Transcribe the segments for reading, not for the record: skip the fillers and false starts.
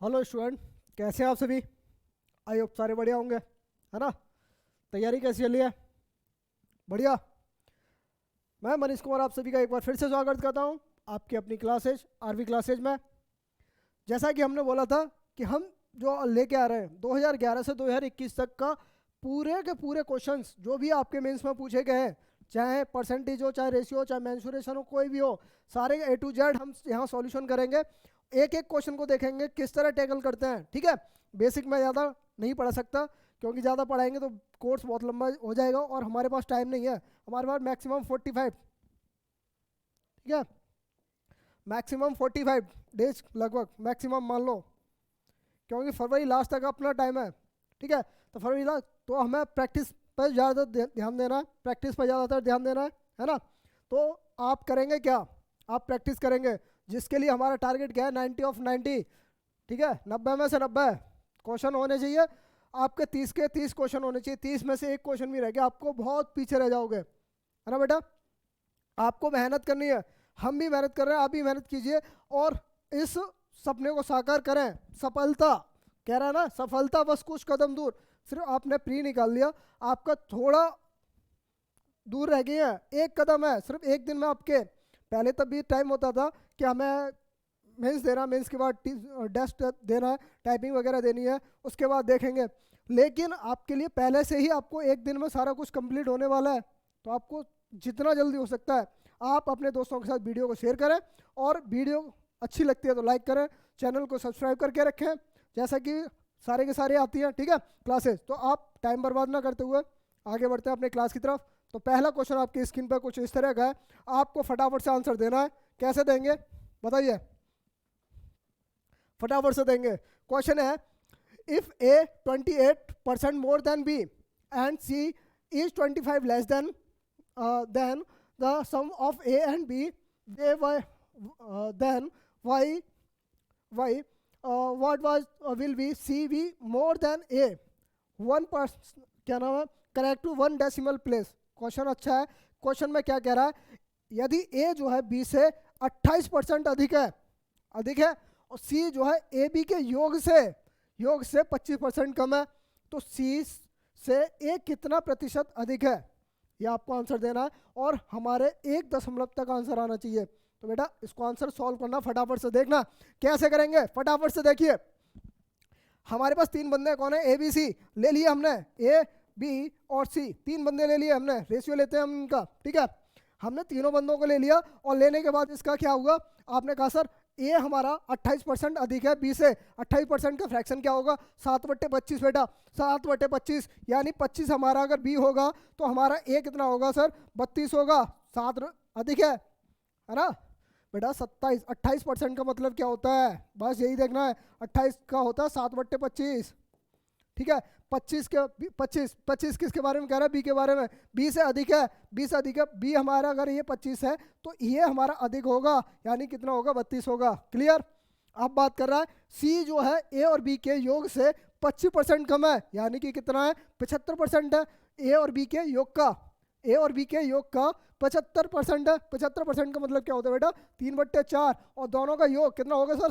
Hello student, कैसे हैं आप सभी। आई होप सारे बढ़िया होंगे, है ना। तैयारी कैसी चल रही है? बढ़िया। मैं मनीष कुमार आप सभी का एक बार फिर से स्वागत करता हूं आपकी अपनी क्लासेज आरवी क्लासेज में। जैसा कि हमने बोला था कि हम जो लेके आ रहे हैं 2011 से 2021 तक का पूरे के पूरे क्वेश्चंस जो भी आपके मेंस में पूछे गए हैं, चाहे परसेंटेज हो, चाहे रेशियो हो, चाहे मेंसुरेशन हो, कोई भी हो, सारे ए टू जेड हम यहाँ सॉल्यूशन करेंगे। एक एक क्वेश्चन को देखेंगे किस तरह टैकल करते हैं, ठीक है। बेसिक में ज़्यादा नहीं पढ़ा सकता क्योंकि ज़्यादा पढ़ाएंगे तो कोर्स बहुत लंबा हो जाएगा और हमारे पास टाइम नहीं है। हमारे पास मैक्सिमम 45, ठीक है, मैक्सिमम 45 डेज लगभग मैक्सिमम मान लो, क्योंकि फरवरी लास्ट तक अपना टाइम है, ठीक है। तो फरवरी लास्ट तो हमें प्रैक्टिस पर ज़्यादा ध्यान देना है, प्रैक्टिस पर ज़्यादातर ध्यान देना है ना। तो आप करेंगे क्या, आप प्रैक्टिस करेंगे, जिसके लिए हमारा टारगेट क्या है 90 ऑफ 90, ठीक है। 90 में से 90 क्वेश्चन होने चाहिए आपके, 30 के 30 क्वेश्चन होने चाहिए। 30 में से एक क्वेश्चन भी रह गया आपको बहुत पीछे रह जाओगे, है ना बेटा। आपको मेहनत करनी है, हम भी मेहनत कर रहे हैं, आप भी मेहनत कीजिए और इस सपने को साकार करें। सफलता कह रहा है ना, सफलता बस कुछ कदम दूर। सिर्फ आपने प्री निकाल लिया, आपका थोड़ा दूर रह गए हैं, एक कदम है सिर्फ। एक दिन में आपके पहले तब भी टाइम होता था कि हमें मेंस देना, मेंस के बाद टेस्ट देना है, टाइपिंग वगैरह देनी है, उसके बाद देखेंगे। लेकिन आपके लिए पहले से ही आपको एक दिन में सारा कुछ कंप्लीट होने वाला है। तो आपको जितना जल्दी हो सकता है आप अपने दोस्तों के साथ वीडियो को शेयर करें, और वीडियो अच्छी लगती है तो लाइक करें, चैनल को सब्सक्राइब करके रखें, जैसा कि सारे के सारे आती हैं, ठीक है, क्लासेस। तो आप टाइम बर्बाद ना करते हुए आगे बढ़ते हैं अपने क्लास की तरफ। तो पहला क्वेश्चन आपकी स्क्रीन पर कुछ इस तरह का है, आपको फटाफट से आंसर देना है। कैसे देंगे बताइए, फटाफट से देंगे। क्वेश्चन है, if A 28% more than B and C is 25 less than than the sum of A and B, they then why why what was will be C B more than A 1%, क्या नाम है, correct to 1 decimal place. Question अच्छा है। Question में क्या कह रहा है, यदि ए जो है बी से 28% अधिक है, अधिक है, और सी जो है ए बी के योग से 25% कम है, तो सी से ए कितना प्रतिशत अधिक है, ये आपको आंसर देना है। और हमारे 1 दशमलव तक आंसर आना चाहिए। तो बेटा इसको आंसर सॉल्व करना, फटाफट से देखना कैसे करेंगे, फटाफट से देखिए। हमारे पास 3 बंदे कौन है, ए बी सी ले लिए हमने, ए बी और सी 3 बंदे ले लिए हमने, रेशियो लेते हैं हम इनका, ठीक है। हमने तीनों बंदों को ले लिया और लेने के बाद इसका क्या हुआ, आपने कहा सर ए हमारा 28% अधिक है बी से। 28% का फ्रैक्शन क्या होगा, 7/25 बेटा, 7/25, यानी 25 हमारा अगर बी होगा तो हमारा ए कितना होगा सर, 32 होगा, 7 अधिक है ना बेटा। 28% का मतलब क्या होता है, बस यही देखना है। 28 का होता है 7/25, ठीक है। 25 किसके बारे में कह रहा है, बी के बारे में। बी से अधिक है, बी से अधिक है, बी हमारा अगर ये 25 है तो ये हमारा अधिक होगा, यानी कितना होगा, 32 होगा। क्लियर। अब बात कर रहा है सी जो है ए और बी के योग से 25% कम है, यानी कि कितना है, 75% है ए और बी के योग का, ए और बी के योग का 75% है। 75% का मतलब क्या होता है बेटा, 3/4, और दोनों का योग कितना होगा सर,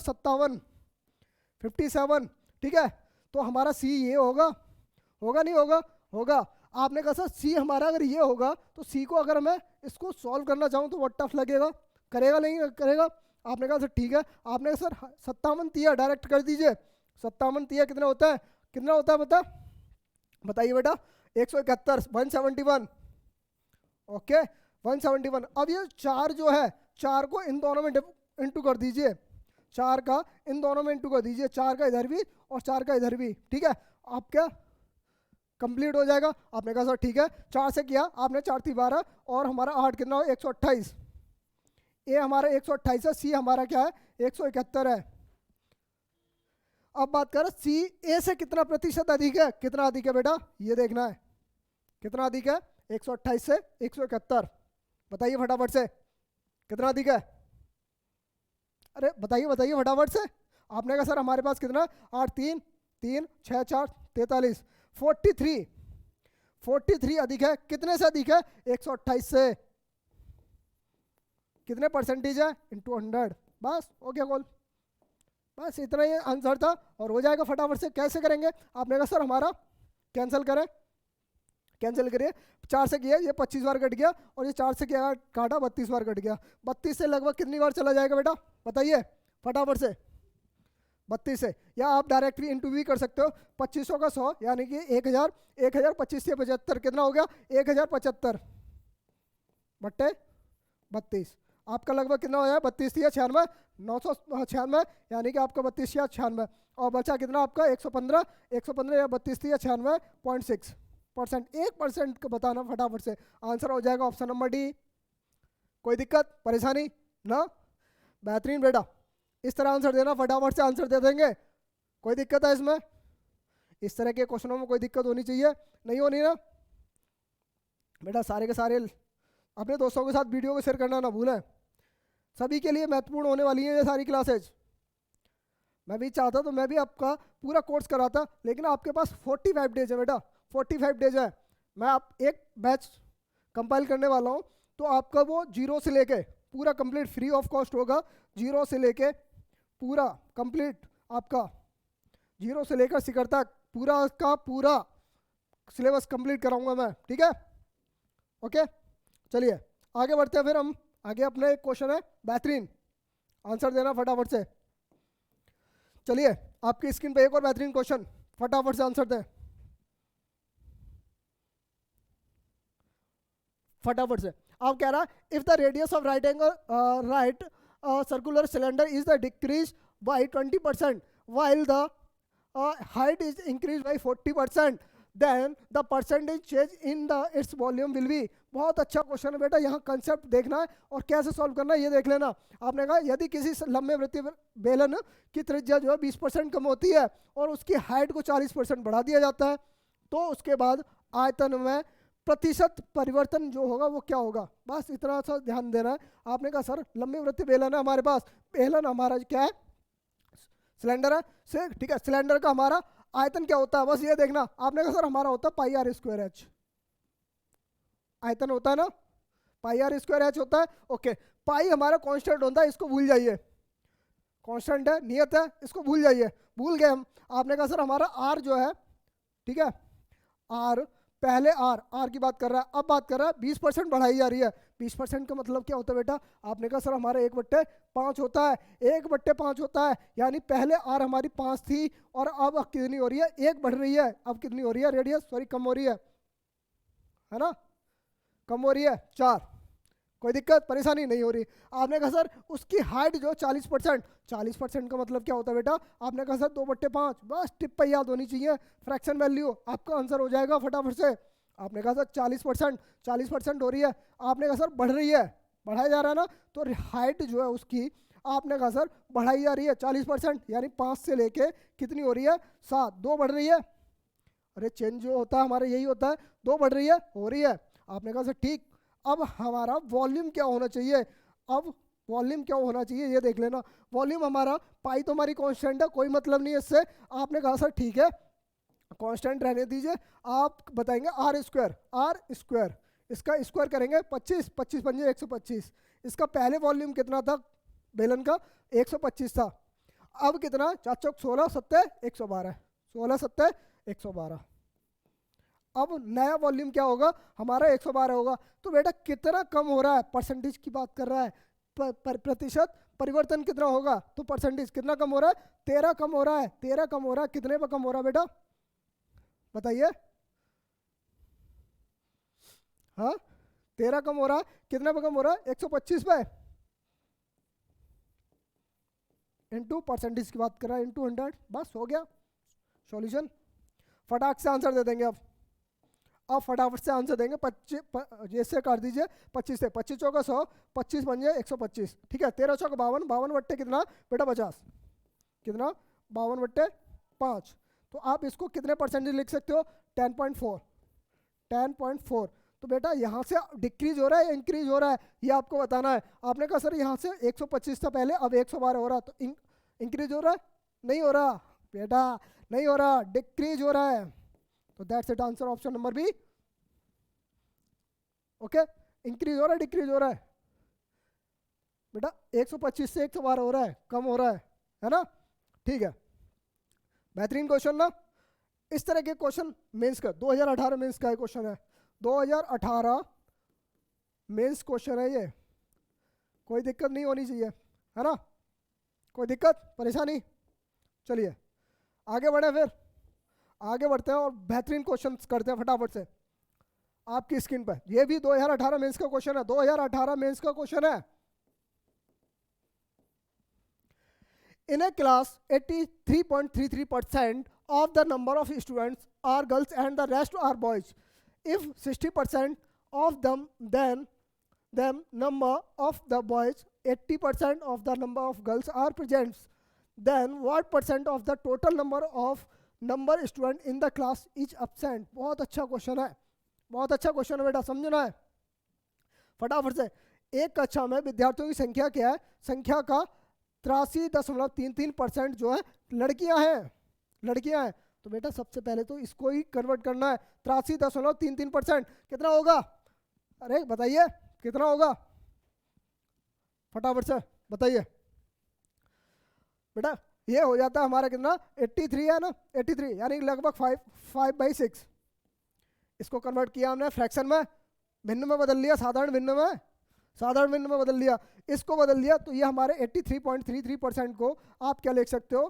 57, ठीक है। तो हमारा सी ये होगा, होगा नहीं होगा, होगा। आपने कहा सर सी हमारा अगर ये होगा तो सी को अगर मैं इसको सॉल्व करना चाहूँ तो बहुत टफ लगेगा, करेगा नहीं करेगा। आपने कहा सर ठीक है, आपने कहा सर 57 तिया डायरेक्ट कर दीजिए। 57 तिया कितना होता है, कितना होता है बता, बताइए बेटा, 171, 171, ओके 171। अब ये 4 जो है, 4 को इन दोनों में इंटू कर दीजिए, 4 का इन दोनों में इंटू कर दीजिए, 4 का इधर भी और 4 का इधर भी, ठीक है। आपका कंप्लीट हो जाएगा। आपने कहा सर ठीक है, 4 से किया आपने, 4 थी 12 और हमारा 8 कितना हो, 128। ए हमारा 128 है, सी हमारा क्या है, 171 है। अब बात करें सी ए से कितना प्रतिशत अधिक है, कितना अधिक है बेटा, ये देखना है कितना अधिक है, 128 से 171, बताइए फटाफट से कितना अधिक है। अरे बताइए बताइए फटाफट से। आपने कहा सर हमारे पास कितना, 8 3 3 6 4 43, 43 अधिक है, कितने से अधिक है, 128 से। कितने परसेंटेज है, इंटू 100, बस हो गया कॉल। बस इतना ही आंसर था और हो जाएगा फटाफट से। कैसे करेंगे? आपने कहा सर हमारा कैंसिल करें, कैंसिल करिए। 4 से किया ये 25 बार कट गया और ये 4 से किया काटा 32 बार कट गया। 32 से लगभग कितनी बार चला जाएगा बेटा बताइए फटाफट से? 32 से, या आप डायरेक्टली इंटू भी कर सकते हो। 2500 का 100 यानी कि 1000, 1000 25 से 75 कितना हो गया? 1075 बट्टे 32। आपका लगभग कितना हो जाए? 32 या 96, 996 यानी कि आपका 32 या 96 और बचा कितना आपका? 115, 115 या 32 या 96.6%। 1% का बताना फटाफट से, आंसर हो जाएगा ऑप्शन नंबर डी। कोई दिक्कत परेशानी ना? बेहतरीन बेटा, इस तरह आंसर देना, फटाफट से आंसर दे देंगे। कोई दिक्कत है इसमें? इस तरह के क्वेश्चनों में कोई दिक्कत होनी चाहिए, नहीं होनी ना बेटा? सारे के सारे अपने दोस्तों के साथ वीडियो को शेयर करना ना भूलें, सभी के लिए महत्वपूर्ण होने वाली है ये सारी क्लासेज। मैं भी चाहता तो मैं भी आपका पूरा कोर्स कराता, लेकिन आपके पास 45 डेज है बेटा, 45 डेज है। मैं आप एक बैच कंपाइल करने वाला हूँ, तो आपका वो 0 से लेके पूरा कंप्लीट फ्री ऑफ कॉस्ट होगा। 0 से लेके पूरा कंप्लीट आपका 0 से लेकर शिखर तक पूरा का पूरा सिलेबस कंप्लीट कराऊंगा मैं, ठीक है? ओके चलिए आगे बढ़ते हैं फिर हम आगे। अपना एक क्वेश्चन है बेहतरीन, आंसर देना फटाफट से। चलिए आपकी स्क्रीन पे एक और बेहतरीन क्वेश्चन, फटाफट से आंसर दें फटाफट से। आप कह रहा if the radius of right angle right circular cylinder is the decrease by 20% while the height is increased by 40%, then the percentage change in the its volume will be। बहुत अच्छा क्वेश्चन है बेटा, यहाँ कंसेप्ट देखना है और कैसे solve करना है ये देख लेना। आपने कहा यदि किसी लंबे वृत्तीय बेलन की त्रिज्या जो है 20% कम होती है और उसकी हाइट को 40% बढ़ा दिया जाता है, तो उसके बाद आयतन में प्रतिशत परिवर्तन जो होगा वो क्या होगा? बस इतना सा ध्यान देना है। आपने कहा सर लंबी वृत्तीय बेलन है हमारे पास, बेलन हमारा क्या है? सिलेंडर है से, ठीक है? सिलेंडर का हमारा आयतन क्या होता है बस ये देखना। आपने कहा सर हमारा होता है पाई आर स्क्वायर एच, आयतन होता है ना, पाई आर स्क्वायर एच होता है। ओके, पाई हमारा कांस्टेंट होता है, इसको भूल जाइए, कांस्टेंट है, नियत है, इसको भूल जाइए, भूल गए हम। आपने कहा सर हमारा आर जो है, ठीक है, आर पहले आर की बात कर रहा है, अब बात कर रहा है 20% बढ़ाई जा रही है। 20% का मतलब क्या होता है बेटा? आपने कहा सर हमारा 1/5 होता है, 1/5 होता है, यानी पहले आर हमारी 5 थी और अब कितनी हो रही है? 1 बढ़ रही है। अब कितनी हो रही है? रेडियस सॉरी कम हो रही है ना? कम हो रही है 4। कोई दिक्कत परेशानी नहीं हो रही। आपने कहा सर उसकी हाइट जो 40%, 40% का मतलब क्या होता है बेटा? आपने कहा सर 2/5, बस टिप पर याद होनी चाहिए फ्रैक्शन वैल्यू, आपका आंसर हो जाएगा फटाफट से। आपने कहा सर 40%, 40% हो रही है। आपने कहा सर बढ़ रही है, बढ़ाया जा रहा है ना, तो हाइट जो है उसकी आपने कहा सर बढ़ाई जा रही है 40%, यानी 5 से लेके कितनी हो रही है? 7, 2 बढ़ रही है। अरे चेंज जो होता है हमारा यही होता है, 2 बढ़ रही है, हो रही है। आपने कहा सर ठीक, अब हमारा वॉल्यूम क्या होना चाहिए? अब वॉल्यूम क्या होना चाहिए ये देख लेना। वॉल्यूम हमारा पाई तो हमारी कांस्टेंट है, कोई मतलब नहीं है इससे। आपने कहा सर ठीक है कांस्टेंट रहने दीजिए, आप बताएंगे आर स्क्वायर, इसका स्क्वायर करेंगे 25, 25 पंजे 125। इसका पहले वॉल्यूम कितना था बेलन का? 125 था। अब कितना? 4 चौक 16, 7 112, 16 7 112। अब नया वॉल्यूम क्या होगा हमारा? 112 होगा। तो बेटा कितना कम हो रहा है? परसेंटेज की बात कर रहा है, प्रतिशत परिवर्तन कितना होगा? तो परसेंटेज कितना कम हो रहा है? 13 कम हो रहा है, 13 कम हो रहा है। कितने पे कम हो रहा है बेटा बताइए? हाँ 13 कम हो रहा है, कितने पे कम हो रहा है? 125 पे, इनटू परसेंटेज की बात कर रहा है, इनटू 100, बस हो गया सॉल्यूशन। फटाक से आंसर दे देंगे अब फटाफट से आंसर देंगे। 25 जैसे कर दीजिए 25 से, 25 चौका 100, 25 पंजे 125, ठीक है? 13 चौका 52, 52 बट्टे कितना बेटा? 50, कितना? 52/5। तो आप इसको कितने परसेंटेज लिख सकते हो? 10.4, 10.4। तो बेटा यहाँ से डिक्रीज हो रहा है या इंक्रीज हो रहा है ये आपको बताना है। आपने कहा सर यहाँ से 125 था पहले, अब 112 हो रहा है, तो इंक्रीज हो रहा है? नहीं हो रहा बेटा, नहीं हो रहा, डिक्रीज हो रहा है। तो that's it, answer option number B. Okay, increase हो रहा है डिक्रीज हो रहा है बेटा? 125 से 112 हो रहा है, कम हो रहा है ना? ठीक है, बेहतरीन क्वेश्चन ना। इस तरह के क्वेश्चन मेंस का 2018 मेंस का क्वेश्चन है, 2018 मेंस क्वेश्चन है ये, कोई दिक्कत नहीं होनी चाहिए, है ना, कोई दिक्कत परेशानी। चलिए आगे बढ़े, फिर आगे बढ़ते हैं और बेहतरीन क्वेश्चन करते हैं फटाफट से। आपकी स्क्रीन पर ये भी 2018 मेंस का क्वेश्चन है, 2018 मेंस का क्वेश्चन है। In a class, 83.33% of the number of students are girls and the rest are boys. If 60% of them, then number of the boys, 80% of the number of girls are present. Then what percent of the total number student in the class is absent? बहुत अच्छा question है, बहुत अच्छा question है बेटा, समझना है फटाफट से। एक कक्षा में विद्यार्थियों की संख्या क्या है? संख्या का 83.33% जो है लड़कियां हैं, लड़कियां हैं। तो बेटा सबसे पहले तो इसको ही कन्वर्ट करना है, 83.33% कितना होगा? अरे बताइए कितना होगा, फटाफट से बताइए बेटा। ये हो जाता है हमारा कितना, 83 है ना, 83 यानी लगभग 5/6। इसको कन्वर्ट किया हमने फ्रैक्शन में, भिन्न में बदल लिया, साधारण भिन्न में, साधारण भिन्न में बदल लिया, इसको बदल दिया। तो ये हमारे 83.33% को आप क्या लिख सकते हो,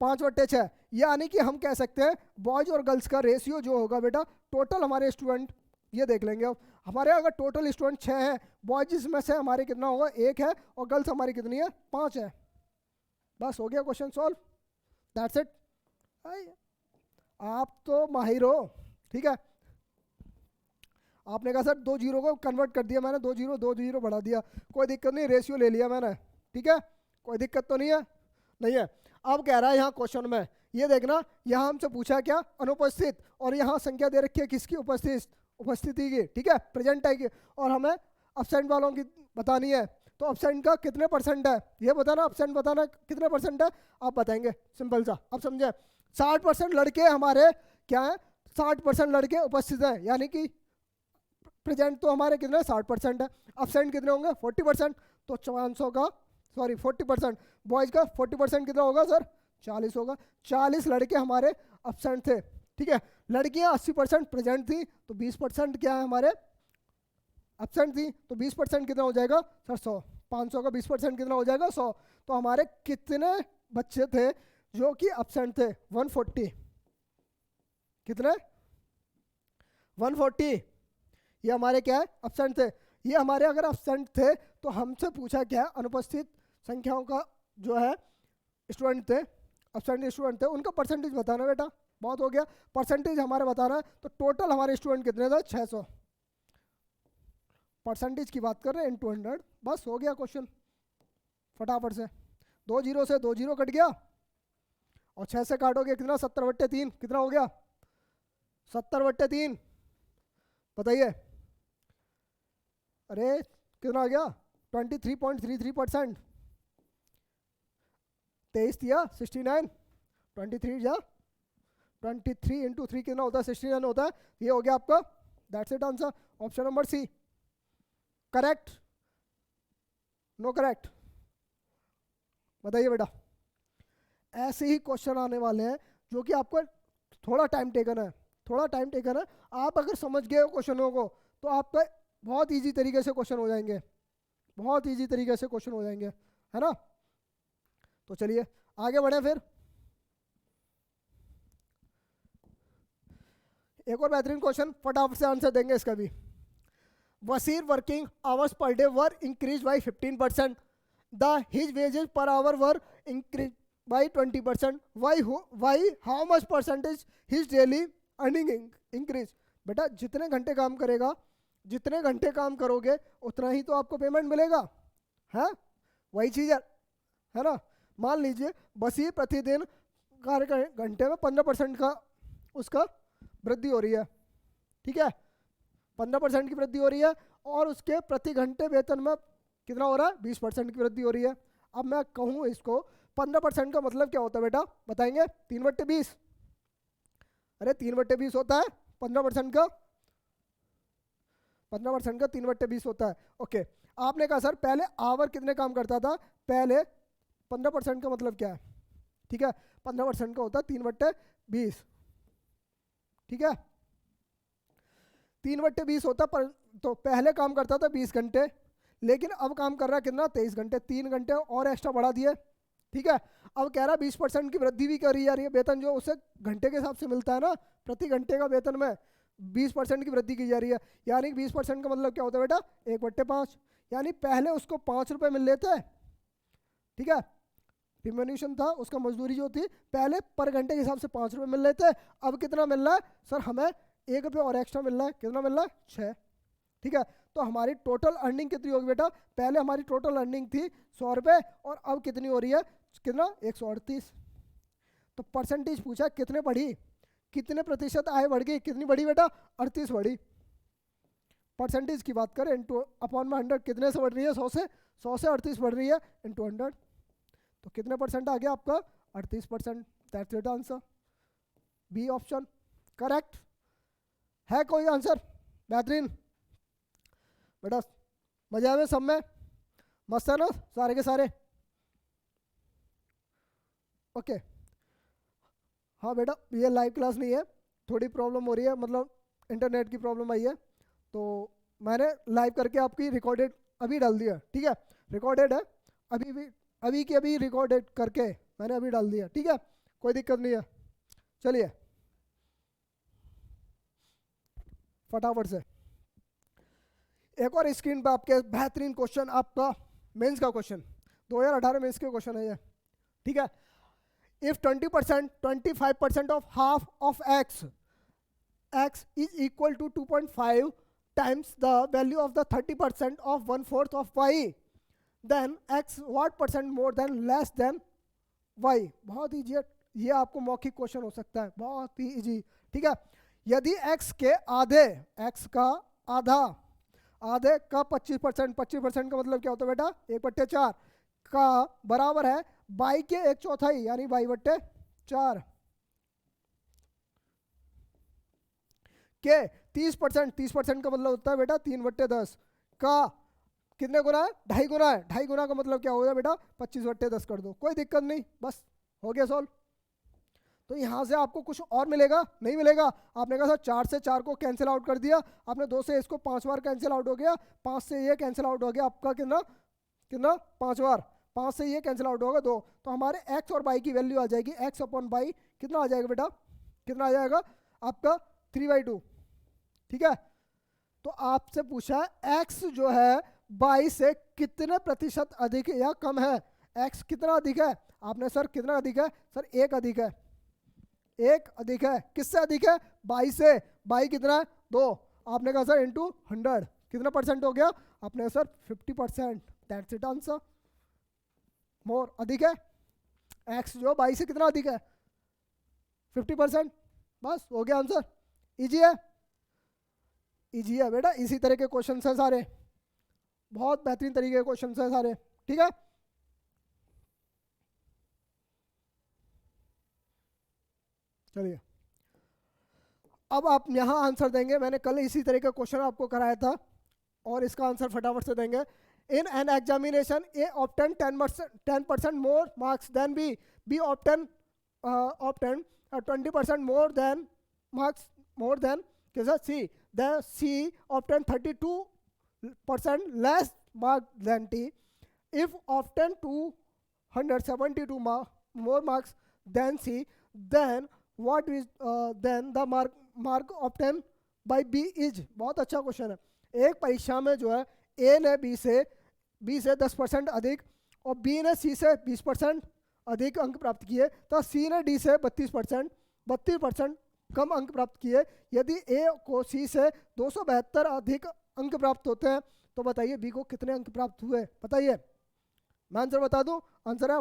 5/6। यानी कि हम कह सकते हैं बॉयज और गर्ल्स का रेशियो जो होगा बेटा, टोटल हमारे स्टूडेंट, ये देख लेंगे अब हमारे अगर टोटल स्टूडेंट 6 हैं, बॉयज में से हमारे कितना होगा, 1 है, और गर्ल्स हमारी कितनी है, 5 है। बस हो गया क्वेश्चन सॉल्व, दैट्स इट। आप तो माहिर हो, ठीक है। आपने कहा सर 2 जीरो को कन्वर्ट कर दिया मैंने, 2 जीरो बढ़ा दिया, कोई दिक्कत नहीं, रेशियो ले लिया मैंने, ठीक है, कोई दिक्कत तो नहीं है, नहीं है। अब कह रहा है यहाँ क्वेश्चन में, ये देखना, यहाँ हमसे पूछा क्या, अनुपस्थित, और यहाँ संख्या दे रखी है किसकी, उपस्थिति की, ठीक है, प्रेजेंट है की, और हमें अब्सेंट वालों की बतानी है। तो अब्सेंट का कितने % है ये बताना, अब्सेंट बताना कितने % है, आप बताएंगे, सिंपल सा। अब समझे, 60% लड़के हमारे क्या है, 60% लड़के उपस्थित हैं, यानी कि प्रेजेंट तो हमारे कितने 60% है, अब्सेंट कितने होंगे 40%। तो 500 का 40%, बॉयज का 40% कितना होगा सर, 40 होगा। 40 लड़के हमारे अब्सेंट थे, ठीक है। लड़कियां 80% प्रेजेंट थी, तो 20% क्या है हमारे अब्सेंट थी, तो 20% कितना हो जाएगा सर 100। 500 का 20% कितना हो जाएगा 100। तो हमारे कितने बच्चे थे जो कि अब्सेंट थे, 140, कितने 140, ये हमारे क्या है अब्सेंट थे। ये हमारे अगर अब्सेंट थे तो हमसे पूछा क्या है, अनुपस्थित संख्याओं का जो है स्टूडेंट थे, अब्सेंट स्टूडेंट थे, उनका परसेंटेज बताना बेटा, बहुत हो गया, परसेंटेज हमारे बताना है। तो टोटल हमारे स्टूडेंट कितने थे, 600, परसेंटेज की बात कर रहे हैं इन 200, बस हो गया क्वेश्चन फटाफट से। 2 जीरो से 2 जीरो कट गया, और 6 से काटोगे कितना, 70/3, कितना हो गया 70/3, बताइए। अरे कितना आ गया, 23.33%, 23 दिया 69, 23 या 23 × 3 कितना होता है, 69 होता है। ये हो गया आपका, that's it answer, option number C correct, no correct, बताइए बेटा। ऐसे ही क्वेश्चन आने वाले हैं जो कि आपको थोड़ा टाइम टेकन है, थोड़ा टाइम टेकन है। आप अगर समझ गए हो क्वेश्चनों को तो आपका बहुत इजी तरीके से क्वेश्चन हो जाएंगे, बहुत इजी तरीके से क्वेश्चन हो जाएंगे, है ना। तो चलिए आगे बढ़े, फिर एक और बेहतरीन क्वेश्चन फटाफट से आंसर देंगे इसका भी। Wasir working hours per day were increase by 15%, the his wages per hour were increase by 20%, why how much percentage his daily earning increase. बेटा जितने घंटे काम करेगा, जितने घंटे काम करोगे उतना ही तो आपको पेमेंट मिलेगा, है वही चीज़ है ना। मान लीजिए बसीर प्रतिदिन कार्य घंटे में 15% का उसका वृद्धि हो रही है, ठीक है, 15% की वृद्धि हो रही है, और उसके प्रति घंटे वेतन में कितना हो रहा है, 20% की वृद्धि हो रही है। अब मैं कहूँ इसको 15% का मतलब क्या होता है बेटा, बताएंगे, 3/20। अरे 3/20 होता है 15% का, 15% का 3/20 होता है। ओके, आपने कहा सर पहले आवर कितने काम करता था, पहले 15% का मतलब क्या है? ठीक है, 15% का होता है 3/20। ठीक है, 3/20 होता पर, तो पहले काम करता था 20 घंटे, लेकिन अब काम कर रहा है कितना? 23 घंटे। 3 घंटे और एक्स्ट्रा बढ़ा दिए। ठीक है, अब कह रहा है 20% की वृद्धि भी करी जा रही है, वेतन जो उसे घंटे के हिसाब से मिलता है ना, प्रति घंटे का वेतन में 20% की वृद्धि की जा रही है। यानी 20% का मतलब क्या होता है बेटा? 1/5। यानी पहले उसको 5 रुपये मिल लेते हैं, ठीक है, रिम्यूनरेशन था उसका, मजदूरी जो थी पहले पर घंटे के हिसाब से 5 रुपये मिल लेते हैं। अब कितना मिल रहा है सर? हमें 1 रुपये और एक्स्ट्रा मिल रहा है। कितना मिल रहा है? 6। ठीक है, तो हमारी टोटल अर्निंग कितनी होगी बेटा? पहले हमारी टोटल अर्निंग थी 100 रुपये, और अब कितनी हो रही है? कितना? 138। तो परसेंटेज पूछा कितने बढ़ी, कितने प्रतिशत आय बढ़ गई? कितनी बढ़ी बेटा? 38 बढ़ी। परसेंटेज की बात करें, इंटू अपॉन में 100 कितने से बढ़ रही है? 100 से। 100 से 38 बढ़ रही है, इंटू 100, तो कितने परसेंट आ गया आपका? 38%। That's it answer, B option correct है। कोई आंसर? बेहतरीन बेटा, मजा में सब में मस्त है ना सारे के सारे? ओके हाँ बेटा, ये लाइव क्लास नहीं है, थोड़ी प्रॉब्लम हो रही है, मतलब इंटरनेट की प्रॉब्लम आई है, तो मैंने लाइव करके आपकी रिकॉर्डेड अभी डाल दिया। ठीक है, रिकॉर्डेड है अभी भी, अभी की अभी रिकॉर्डेड करके मैंने अभी डाल दिया। ठीक है, कोई दिक्कत नहीं है। चलिए फटाफट से एक और स्क्रीन पे आपके बेहतरीन क्वेश्चन, आपका मेंस का क्वेश्चन, 2018 मेंस के क्वेश्चन है ये। ठीक है, if 20%, 25% of half of x is equal to 2.5 times the value of the 30% of 1/4 of y, then x what percent more than less than y? बहुत ईजी है ये, आपको मौखिक क्वेश्चन हो सकता है, बहुत ही ईजी। ठीक है, यदि x के आधे, x का आधा, आधे का 25%, 25% का मतलब क्या होता है बेटा? 1/4 का बराबर है y के 1/4 यानी y/4 के 30%, 30% का मतलब होता है बेटा 3/10 का कितने गुना है? 2.5 गुना है। 2.5 गुना का मतलब क्या होगा बेटा? 25/10 कर दो, कोई दिक्कत नहीं, बस हो गया सॉल्व। तो यहाँ से आपको कुछ और मिलेगा? नहीं मिलेगा। आपने कहा सर 4 से 4 को कैंसिल आउट कर दिया आपने, 2 से इसको 5 बार कैंसिल आउट हो गया, 5 से ये कैंसिल आउट हो गया, आपका कितना कितना? 5 बार, 5 से ये कैंसिल आउट होगा 2, तो हमारे x और y की वैल्यू आ जाएगी, x अपॉन y कितना आ जाएगा बेटा? कितना आ जाएगा आपका? 3/2। ठीक है, तो आपसे पूछा x जो है y से कितने प्रतिशत अधिक या कम है? x कितना अधिक है? आपने सर कितना अधिक है? सर 1 अधिक है, 1 अधिक है। किससे अधिक है? 22 से। 22 कितना है? 2। आपने कहा सर इंटू 100 कितना परसेंट हो गया? आपने सर 50%। दैट्स इट आंसर, मोर अधिक है। x जो 22 से कितना अधिक है? 50%। बस हो गया आंसर। इजी है, इजी है बेटा, इसी तरह के क्वेश्चन हैं सारे, बहुत बेहतरीन तरीके के क्वेश्चन हैं सारे। ठीक है, चलिए अब आप यहाँ आंसर देंगे। मैंने कल इसी तरह का क्वेश्चन आपको कराया था और इसका आंसर फटाफट से देंगे। In an examination A obtain 10% more marks than B obtain 20% more than marks more than कैसा C, the C obtain 32% less mark than T. If obtain 272 more marks than C, then what is then the mark obtained by B is। बहुत अच्छा question है। एक परीक्षा में जो है A ने B से 10% अधिक और B ने C से 20% अधिक अंक प्राप्त किए, तो C ने D से 32% कम अंक प्राप्त किए। यदि A को C से 272 अधिक अंक प्राप्त होते हैं, तो बताइए B को कितने अंक प्राप्त हुए? बताइए, मैं आंसर बता दूं, आंसर है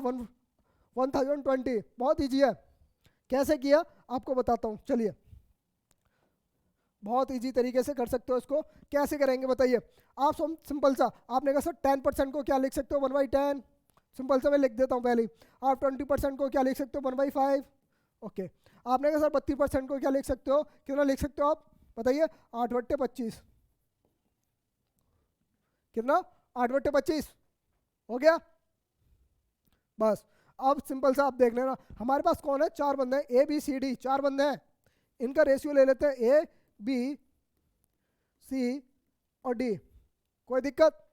1020। बहुत ईजी है, कैसे किया आपको बताता हूँ। चलिए, बहुत इजी तरीके से कर सकते हो इसको। कैसे करेंगे बताइए? आप सिंपल सा, आपने कहा सर 10% को क्या लिख सकते हो? 1/10। सिंपल सा मैं लिख देता हूँ पहले। आप 20% को क्या लिख सकते हो? 1/5। ओके, आपने कहा सर 32% को क्या लिख सकते हो? कितना लिख सकते हो आप बताइए? 8/25। कितना? 8/25 हो गया। बस अब सिंपल सा आप देख लेना, हमारे पास कौन है, 4 बंदे हैं, ए बी सी डी 4 बंदे हैं, इनका रेशियो ले लेते हैं ए बी सी और डी, कोई दिक्कत।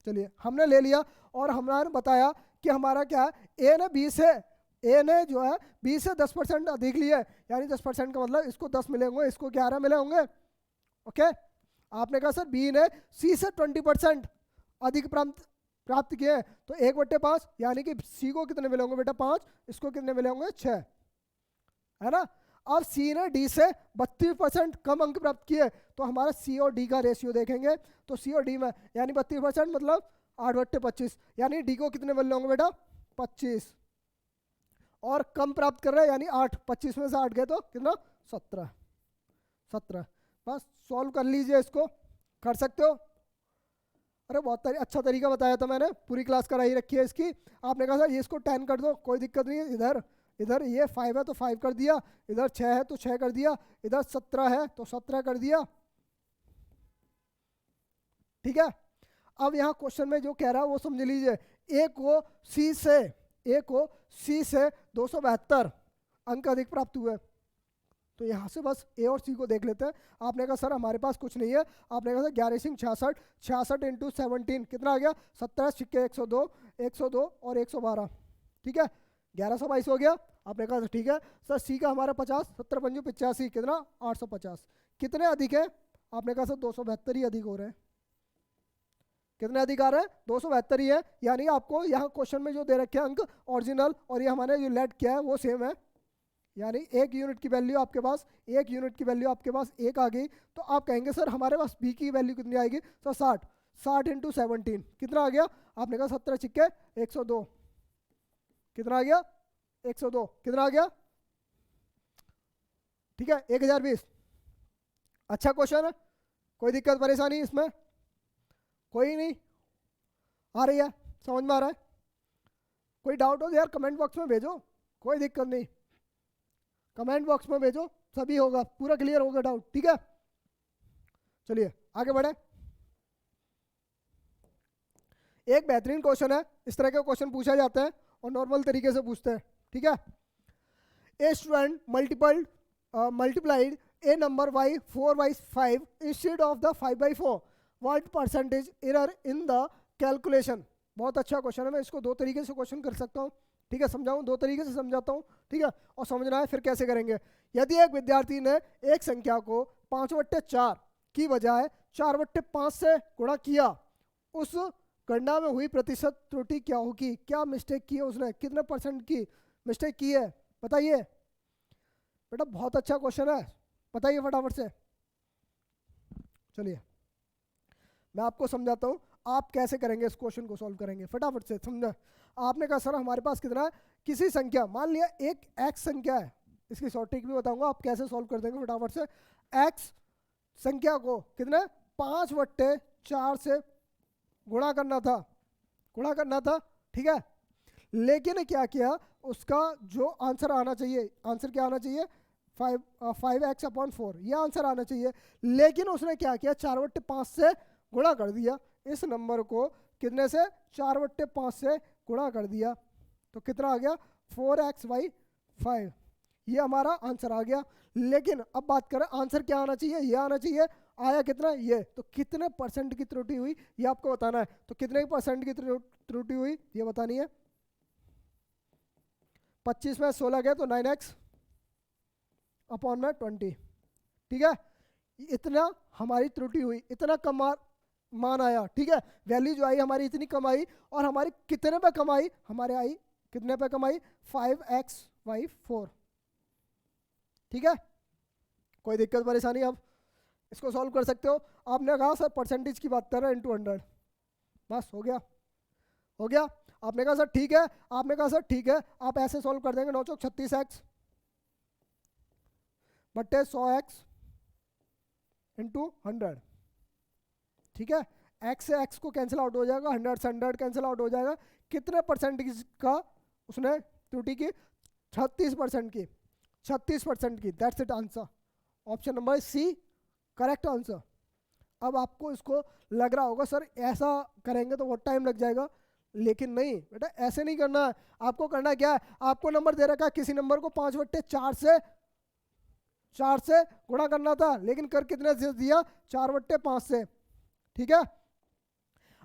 चलिए हमने ले लिया और हमने बताया कि हमारा क्या है, ए ने 20 है, ए ने जो है 20 से 10% अधिक लिया है, यानी 10% का मतलब इसको 10 मिले होंगे, इसको 11 मिले होंगे। ओके, आपने कहा सर बी ने सी से 20% अधिक प्राप्त किए हैं, तो 1/5 यानी कि सी को कितने मिले होंगे बेटा 5, इसको कितने मिले होंगे 6, है ना। अब सी ने डी से 32% कम अंक प्राप्त किए, तो हमारा सी और डी का रेशियो देखेंगे, तो सी और डी में यानी 32% मतलब 8/25, यानी डी को कितने मिल होंगे बेटा 25, और कम प्राप्त कर रहे हैं यानी 8, 25 में से 8 गए तो कितना 17। बस सॉल्व कर लीजिए, इसको कर सकते हो। अरे बहुत अच्छा तरीका बताया था मैंने, पूरी क्लास कराई रखी है इसकी। आपने कहा सर ये इसको 10 कर दो, कोई दिक्कत नहीं है, इधर इधर ये 5 है तो 5 कर दिया, इधर 6 है तो 6 कर दिया, इधर 17 है तो 17 कर दिया, ठीक है। अब यहाँ क्वेश्चन में जो कह रहा है वो समझ लीजिए, ए को सी से 272 अंक अधिक प्राप्त हुए, तो यहाँ से बस ए और सी को देख लेते हैं। आपने कहा सर हमारे पास कुछ नहीं है, आपने कहा सर 11 सिंह 66, 66 इंटू 17 कितना आ गया 17 सिक्के 102, 102 और 112, ठीक है 1122 हो गया। आपने कहा ठीक है सर सी का हमारा 50, 17 पंजू 85 कितना 850, कितने अधिक है, आपने कहा सर 272 ही अधिक हो रहे हैं, कितने अधिक आ रहे हैं 272 ही है, यानी आपको यहाँ क्वेश्चन में जो दे रखे हैं अंक ओरिजिनल और ये हमारे जो लेट किया है वो सेम है, यानी 1 यूनिट की वैल्यू आपके पास 1 यूनिट की वैल्यू आपके पास 1 आ गई, तो आप कहेंगे सर हमारे पास बी की वैल्यू कितनी आएगी, सर 60, 60 इंटू 17 कितना आ गया, आपने कहा 17 छिक्के 102, कितना आ गया 102, कितना आ गया, ठीक है 1020। अच्छा क्वेश्चन है, कोई दिक्कत परेशानी इसमें, कोई नहीं आ रही है, समझ में आ रहा है, कोई डाउट हो तो यार कमेंट बॉक्स में भेजो, कोई दिक्कत नहीं, कमेंट बॉक्स में भेजो, सभी होगा, पूरा क्लियर होगा डाउट, ठीक है। चलिए आगे बढ़े, एक बेहतरीन क्वेश्चन है, इस तरह के क्वेश्चन पूछा जाता है और नॉर्मल तरीके से पूछते हैं, ठीक है। A student multiplied A number by 4/5 instead of the 5/4, what percentage error in the calculation. बहुत अच्छा क्वेश्चन है, मैं इसको 2 तरीके से क्वेश्चन कर सकता हूँ, ठीक है, समझाऊँ 2 तरीके से समझाता हूँ, ठीक है, और समझना है फिर कैसे करेंगे। यदि एक विद्यार्थी ने एक संख्या को 5/4 की बजाय 4/5 से गुणा किया, उस गणना में हुई प्रतिशत त्रुटि क्या होगी, क्या मिस्टेक की है उसने, कितने % की मिस्टेक की है बताइए। बेटा बहुत अच्छा क्वेश्चन है, बताइए फटाफट से। चलिए मैं आपको समझाता हूँ आप कैसे करेंगे, इस क्वेश्चन को सॉल्व करेंगे, फटाफट से समझा। आपने कहा सर हमारे पास कितना है, किसी संख्या मान लिया एक x संख्या है, इसकी शॉर्ट ट्रिक भी बताऊंगा आप कैसे सॉल्व कर देंगे फटाफट से। x संख्या को कितने 5/4 से गुणा करना था, ठीक है, लेकिन क्या किया, उसका जो आंसर आना चाहिए, आंसर क्या आना चाहिए 5x/4 ये आंसर आना चाहिए, लेकिन उसने क्या किया 4/5 से गुणा कर दिया, इस नंबर को कितने से 4/5 से गुणा कर दिया, तो कितना आ गया 4x/5, ये हमारा आंसर आ गया। लेकिन अब बात करें आंसर क्या आना चाहिए, ये आना चाहिए, आया कितना ये, तो कितने % की त्रुटि हुई ये आपको बताना है, तो कितने % की त्रुटि हुई ये बतानी है। 25 में 16 गए तो 9x/20, ठीक है, इतना हमारी त्रुटि हुई, इतना कम मान आया, ठीक है, वैल्यू जो आई हमारी इतनी कम आई, और हमारी कितने पे कम आई, हमारे आई कितने पे कम आई 5x/4, ठीक है, कोई दिक्कत परेशानी, आप इसको सॉल्व कर सकते हो। आपने कहा सर % की बात कर रहे हैं इंटू 100, बस हो गया। आपने कहा सर ठीक है, आप ऐसे सॉल्व कर देंगे 9 चौक 36x बट्टे 100x इंटू 100, ठीक है, x से x को कैंसिल आउट हो जाएगा, 100 से 100 कैंसिल आउट हो जाएगा, कितने % का उसने त्रुटि की 36% की, 36% की, that's it answer, option number C correct answer. अब आपको इसको लग रहा होगा सर ऐसा करेंगे तो बहुत टाइम लग जाएगा, लेकिन नहीं बेटा, ऐसे नहीं करना है। आपको करना क्या है, आपको नंबर दे रखा है, किसी नंबर को 5/4 से 4 से गुणा करना था, लेकिन कर कितने से दिया, 4/5 से। ठीक है,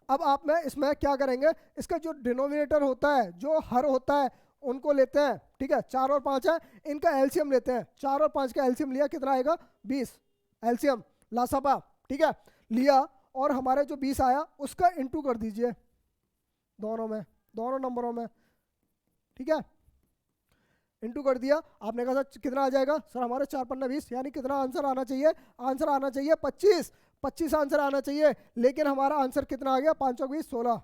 अब आप में इसमें क्या करेंगे, इसका जो डिनोमिनेटर होता है, जो हर होता है, उनको लेते हैं। ठीक है, 4 और 5 है, इनका एलसीएम लेते हैं। 4 और 5 का एलसीएम लिया, कितना आएगा, 20। एलसीएम लासापा, ठीक है, लिया, और हमारे जो 20 आया उसका इंटू कर दीजिए दोनों में, दोनों नंबरों में। ठीक है, इंटू कर दिया। आपने कहा सर कितना आ जाएगा, सर हमारे 4 पन्ना 20, यानी कितना आंसर आना चाहिए, आंसर आना चाहिए 25। 25 आंसर आना चाहिए, लेकिन हमारा आंसर कितना आ गया, 5 और 20 16।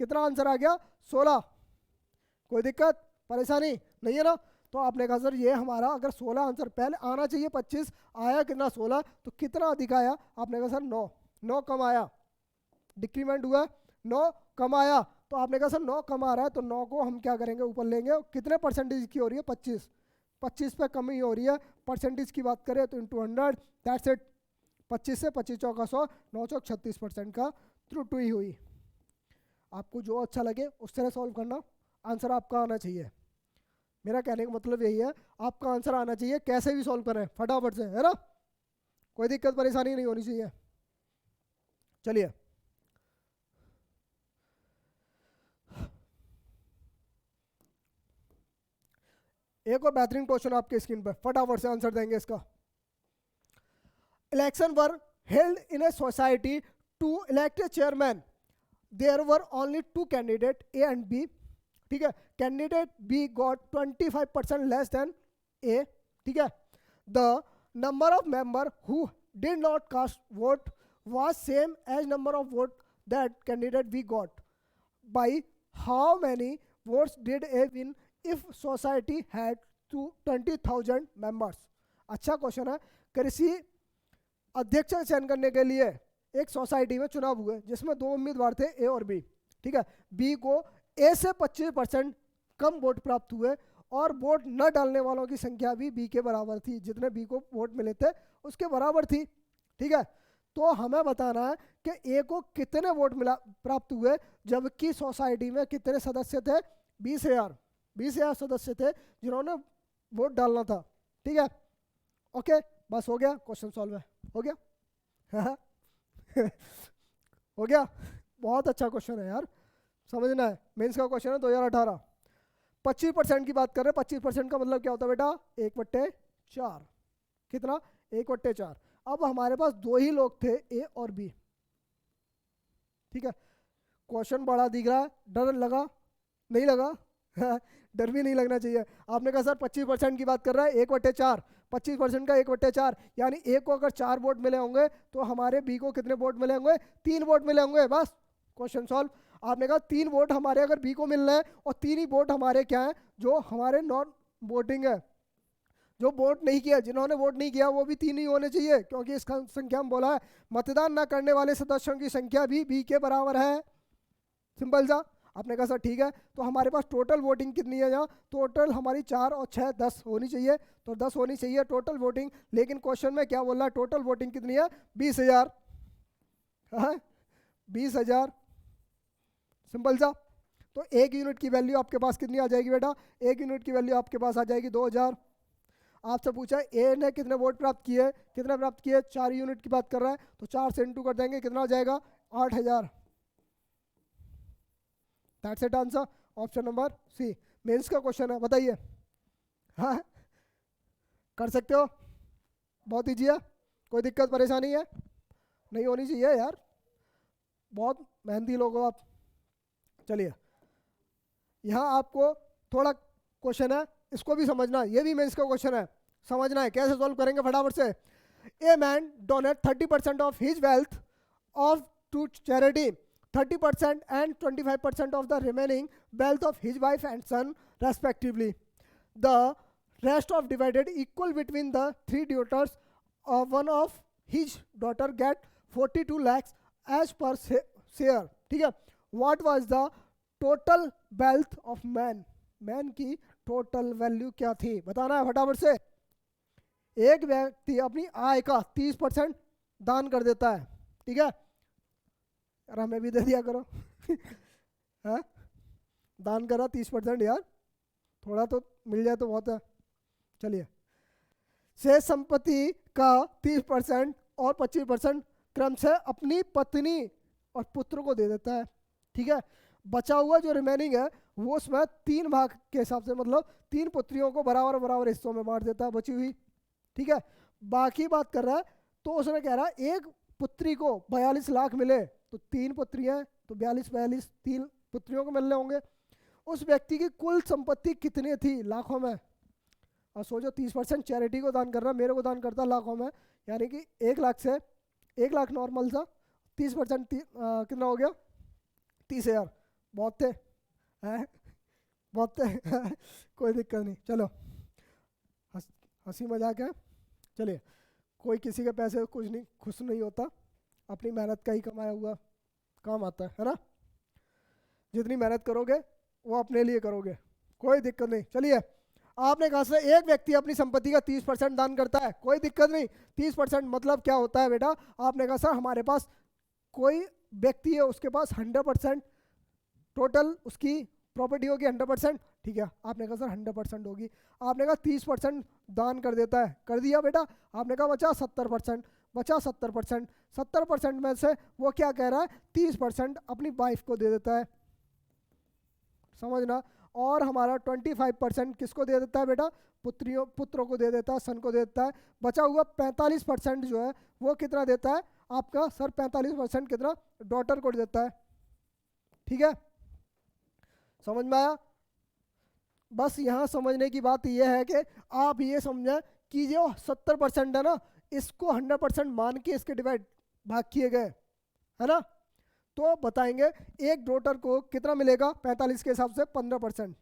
कितना आंसर आ गया, 16। कोई दिक्कत परेशानी नहीं है ना। तो आपने कहा सर ये हमारा अगर 16 आंसर पहले आना चाहिए, 25 आया कितना, 16, तो कितना अधिक आया, आपने कहा सर 9। 9 कम आया, डिक्रीमेंट हुआ, 9 कम आया। तो आपने कहा सर 9 कम आ रहा है, तो 9 को हम क्या करेंगे, ऊपर लेंगे। कितने परसेंटेज की हो रही है, 25। 25 पे कमी हो रही है, परसेंटेज की बात करें तो इंटू 100, दैट्स इट। 25 से 25 चौका 100, 9 चौक 36% का त्रुटि ही हुई। आपको जो अच्छा लगे उस तरह सॉल्व करना, आंसर आपका आना चाहिए। मेरा कहने का मतलब यही है, आपका आंसर आना चाहिए, कैसे भी सॉल्व करें फटाफट से, है ना, कोई दिक्कत परेशानी नहीं होनी चाहिए। चलिए, एक और बेहतरीन क्वेश्चन आपके स्क्रीन पर, फटाफट से आंसर देंगे इसका। Election were held in a society to elect a chairman, there were only 2 candidate A and B. ठीक है, candidate B got 25% less than A. ठीक है, the number of member who did not cast vote was same as number of vote that candidate B got. By how many votes did A win if society had 20,000 members? अच्छा question है। कृषि अध्यक्ष का चयन करने के लिए एक सोसाइटी में चुनाव हुए, जिसमें 2 उम्मीदवार थे, ए और बी। ठीक है, बी को ए से 25% कम वोट प्राप्त हुए, और वोट न डालने वालों की संख्या भी बी के बराबर थी, जितने बी को वोट मिले थे उसके बराबर थी। ठीक है, तो हमें बताना है कि ए को कितने वोट मिला प्राप्त हुए, जबकि सोसाइटी में कितने सदस्य थे, 20,000। 20,000 सदस्य थे जिन्होंने वोट डालना था। ठीक है, ओके, बस हो गया, क्वेश्चन सॉल्व है, हो गया। हो गया, बहुत अच्छा क्वेश्चन है यार, समझना है। मेंस का क्वेश्चन है 2018। 25% की बात कर रहे हैं। 25% का मतलब क्या होता है बेटा, 1/4। कितना, 1/4। अब हमारे पास 2 ही लोग थे, ए और बी। ठीक है, क्वेश्चन बड़ा दिख रहा है, डर लगा, नहीं लगा? डर भी नहीं लगना चाहिए। आपने कहा सर 25% की बात कर रहा है, 1/4। 25% का 1/4, यानी ए को अगर 4 वोट मिले होंगे तो हमारे बी को कितने वोट मिले होंगे, 3 वोट मिले होंगे, बस क्वेश्चन सॉल्व। आपने कहा 3 वोट हमारे अगर बी को मिलना है, और 3 ही वोट हमारे क्या है, जो हमारे नॉन वोटिंग है, जो वोट नहीं किया, जिन्होंने वोट नहीं किया वो भी 3 ही होने चाहिए, क्योंकि इसका संख्या में बोला है मतदान न करने वाले सदस्यों की संख्या भी बी के बराबर है। सिंपल सा। आपने कहा सर ठीक है, तो हमारे पास टोटल वोटिंग कितनी है, यहाँ टोटल हमारी 4 और 6 10 होनी चाहिए, तो 10 होनी चाहिए टोटल वोटिंग। लेकिन क्वेश्चन में क्या बोल रहा है, टोटल वोटिंग कितनी है, 20,000। 20,000, सिंपल सा। तो 1 यूनिट की वैल्यू आपके पास कितनी आ जाएगी बेटा, 1 यूनिट की वैल्यू आपके पास आ जाएगी 2,000। आपसे पूछा ए ने कितने वोट प्राप्त किए, कितने प्राप्त किए, 4 यूनिट की बात कर रहा है, तो 4 से इंटू कर देंगे, कितना हो जाएगा, 8,000। That's it answer, option number C. Mains का क्वेश्चन है, बताइए। हाँ, कर सकते हो, बहुत ईजी है, कोई दिक्कत परेशानी है नहीं होनी चाहिए यार, बहुत मेहनती लोग हो आप। चलिए, यहाँ आपको थोड़ा क्वेश्चन है, इसको भी समझना, ये भी मेंस का क्वेश्चन है, समझना है कैसे सॉल्व करेंगे फटाफट से। A man donate 30% of his wealth of to charity, 30% and 25% of the remaining wealth of his wife and son respectively. The rest of divided equal between the 3 daughters. One of his daughter get 42 lakhs as per share. ठीक है, what was the total wealth of man? Man की total value क्या थी, बताना है फटाफट से। एक व्यक्ति अपनी आय का 30% दान कर देता है, ठीक है, यार हमें भी दे दिया करो। हाँ, दान करा 30% यार, थोड़ा तो मिल जाए तो बहुत है। चलिए, शेष संपत्ति का 30% और 25% क्रम से अपनी पत्नी और पुत्र को दे देता है। ठीक है, बचा हुआ जो रिमेनिंग है वो उसमें 3 भाग के हिसाब से, मतलब 3 पुत्रियों को बराबर बराबर हिस्सों में बांट देता है बची हुई। ठीक है, बाकी बात कर रहा है तो उसने कह रहा है एक पुत्री को 42 लाख मिले, तो 3 पुत्रियां तो 42 42 3 पुत्रियों को मिलने होंगे। उस व्यक्ति की कुल संपत्ति कितनी थी लाखों में। और सोचो 30% चैरिटी को दान कर रहा है, मेरे को दान करता लाखों में, यानी कि 1 लाख से 1 लाख नॉर्मल सा, 30% कितना हो गया 30,000। बहुत थे हैं, बहुत थे कोई दिक्कत नहीं, चलो हंसी मजाक है। चलिए, कोई किसी के पैसे कुछ नहीं खुश नहीं होता, अपनी मेहनत का ही कमाया हुआ काम आता है ना। जितनी मेहनत करोगे वो अपने लिए करोगे, कोई दिक्कत नहीं। चलिए, आपने कहा से एक व्यक्ति अपनी संपत्ति का 30% दान करता है, कोई दिक्कत नहीं। 30% मतलब क्या होता है बेटा, आपने कहा सर हमारे पास कोई व्यक्ति है उसके पास 100% टोटल उसकी प्रॉपर्टी होगी 100%। ठीक है, आपने कहा सर 100% होगी, आपने कहा 30% दान कर देता है, कर दिया बेटा। आपने कहा बचा 70%, बचा 70%, 70% में से वो क्या कह रहा है 30% अपनी वाइफ को दे देता है, समझना। और हमारा 25% किसको दे देता है बेटा, पुत्रों को दे देता है, सन को दे देता है। बचा हुआ 45% जो है वो कितना देता है आपका सर, 45% कितना डॉटर को देता है। ठीक है, समझ में आया। बस यहाँ समझने की बात यह है कि आप ये समझें कि जो 70% है ना, इसको 100% मान के इसके डिवाइड भाग किए गए है ना, तो बताएंगे एक डॉटर को कितना मिलेगा 45 के हिसाब से 15%।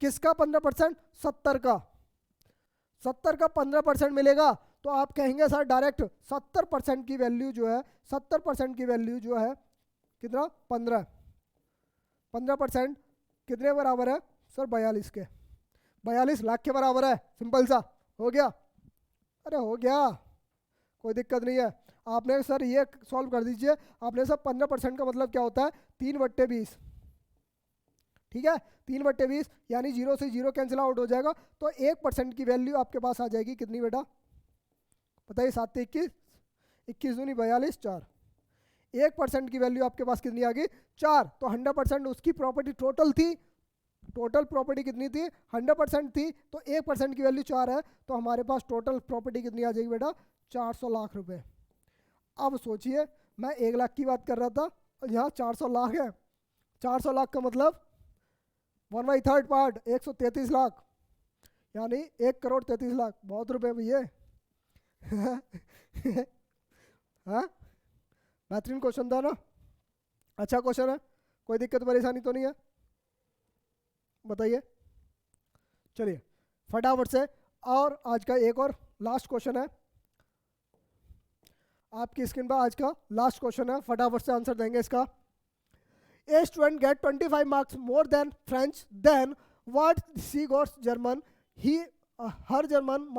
किसका 15%, 70 का, 70 का 15% मिलेगा। तो आप कहेंगे सर डायरेक्ट 70% की वैल्यू जो है, 70% की वैल्यू जो है कितना 15, 15% कितने बराबर है सर 42 के, 42 लाख के बराबर है। सिंपल सा हो गया, अरे हो गया, कोई दिक्कत नहीं है। आपने सर ये सॉल्व कर दीजिए, आपने सर 15% का मतलब क्या होता है 3/20। ठीक है, 3/20 यानी 0 से 0 कैंसिल आउट हो जाएगा, तो 1% की वैल्यू आपके पास आ जाएगी कितनी बेटा, बताइए 7 21, 21 दूनी 42, 4। 1% की वैल्यू आपके पास कितनी आ गई 4। तो 100% उसकी प्रॉपर्टी टोटल थी, टोटल प्रॉपर्टी कितनी थी 100% थी, तो 1% की वैल्यू 4 है, तो हमारे पास टोटल प्रॉपर्टी कितनी आ जाएगी बेटा 400 लाख रुपए। अब सोचिए, मैं 1 लाख की बात कर रहा था, यहाँ 400 लाख है। 400 लाख का मतलब 1/3 पार्ट 133 लाख, यानी 1,33,00,000। बहुत रुपए भैया हाँ, बेहतरीन क्वेश्चन था ना, अच्छा क्वेश्चन है, कोई दिक्कत परेशानी तो नहीं है, बताइए। चलिए फटाफट से, और आज का एक और लास्ट क्वेश्चन है आपकी स्क्रीन पर, आज का लास्ट क्वेश्चन है, फटाफट से आंसर देंगे इसका। A student get 25 marks more than French, then what she got German? Her German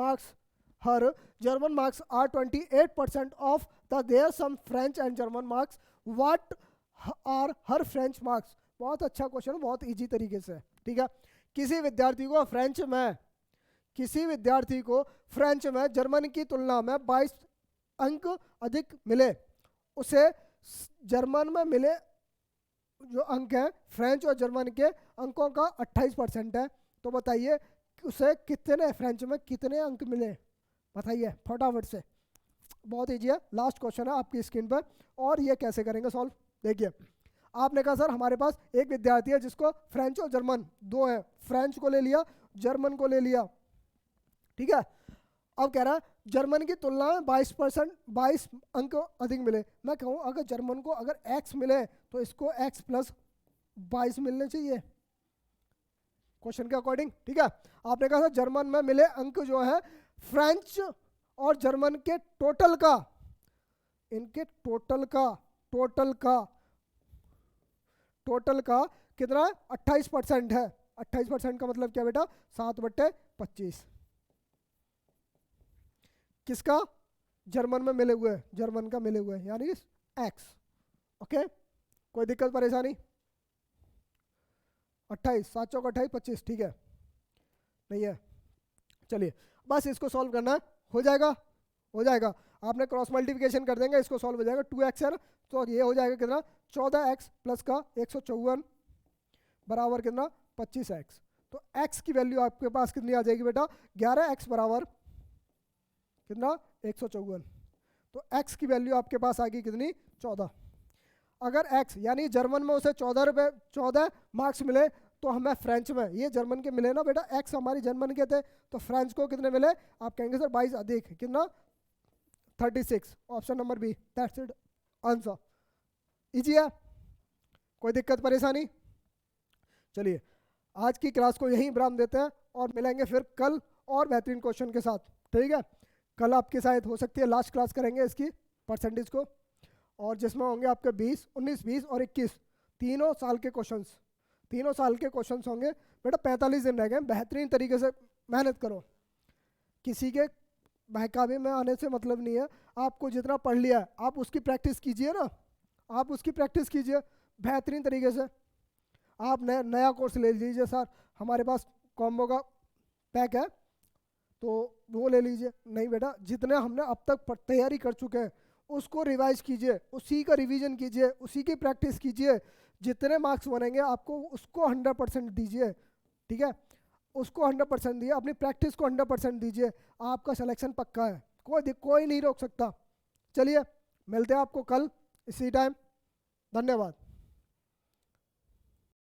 marks are 28% of their some French and German marks. What are her French marks? बहुत अच्छा question, बहुत easy तरीके से, ठीक है। किसी विद्यार्थी को फ्रेंच में जर्मन की तुलना में 22 अंक अधिक मिले, उसे जर्मन में मिले जो अंक है फ्रेंच और जर्मन के अंकों का 28% है। तो बताइए उसे कितने फ्रेंच में कितने अंक मिले, बताइए फटाफट से, बहुत इजी है, लास्ट क्वेश्चन है आपकी स्क्रीन पर। और ये कैसे करेंगे सॉल्व, देखिए आपने कहा सर हमारे पास एक विद्यार्थी है जिसको फ्रेंच और जर्मन दो है, फ्रेंच को ले लिया जर्मन को ले लिया, ठीक है। अब कह रहा है जर्मन की तुलना में 22 अंक अधिक मिले। मैं कहूँ अगर जर्मन को अगर x मिले तो इसको x + 22 मिलने चाहिए क्वेश्चन के अकॉर्डिंग, ठीक है। आपने कहा जर्मन में मिले अंक जो है फ्रेंच और जर्मन के टोटल का, इनके टोटल का कितना 28% है। 28% का मतलब क्या बेटा 7/25, किसका जर्मन में मिले हुए, जर्मन का मिले हुए यानी x, ओके। कोई दिक्कत परेशानी, 28, 7 चौक 28, 25, ठीक है, नहीं है। चलिए बस इसको सॉल्व करना है, हो जाएगा, हो जाएगा। आपने क्रॉस मल्टीप्लिकेशन कर देंगे, इसको सॉल्व हो जाएगा। 2x है ना, तो ये हो जाएगा कितना, 14x प्लस का 154 बराबर कितना, 25x। तो x की वैल्यू आपके पास कितनी आ जाएगी बेटा, 11x बराबर कितना, 154। तो x की वैल्यू आपके पास आ गई कितनी, 14। अगर x यानी जर्मन में उसे 14 मार्क्स मिले, तो हमें फ्रेंच में, ये जर्मन के मिले ना बेटा, x हमारी जर्मन के थे, तो फ्रेंच को कितने मिले, आप कहेंगे सर 22 अधिक कितना, 36। Option number B, that's it answer. Easy है, कोई दिक्कत परेशानी। चलिए आज की क्लास को यहीं विराम देते हैं और मिलेंगे फिर कल और बेहतरीन क्वेश्चन के साथ, ठीक है। कल आपके शायद हो सकती है लास्ट क्लास करेंगे इसकी परसेंटेज को, और जिसमें होंगे आपके 20, 19, 20 और 21 तीनों साल के क्वेश्चंस, तीनों साल के क्वेश्चंस होंगे बेटा। 45 दिन रह गए, बेहतरीन तरीके से मेहनत करो, किसी के बहकावे में आने से मतलब नहीं है। आपको जितना पढ़ लिया है आप उसकी प्रैक्टिस कीजिए ना, आप उसकी प्रैक्टिस कीजिए बेहतरीन तरीके से। आप नया कोर्स ले लीजिए, सर हमारे पास कॉम्बो का पैक है तो वो ले लीजिए। नहीं बेटा, जितने हमने अब तक तैयारी कर चुके हैं उसको रिवाइज कीजिए, उसी का रिवीजन कीजिए, उसी की प्रैक्टिस कीजिए। जितने मार्क्स बनेंगे आपको उसको 100% दीजिए, ठीक है, उसको 100% दिए, अपनी प्रैक्टिस को 100% दीजिए, आपका सिलेक्शन पक्का है, कोई नहीं रोक सकता। चलिए मिलते हैं आपको कल इसी टाइम, धन्यवाद।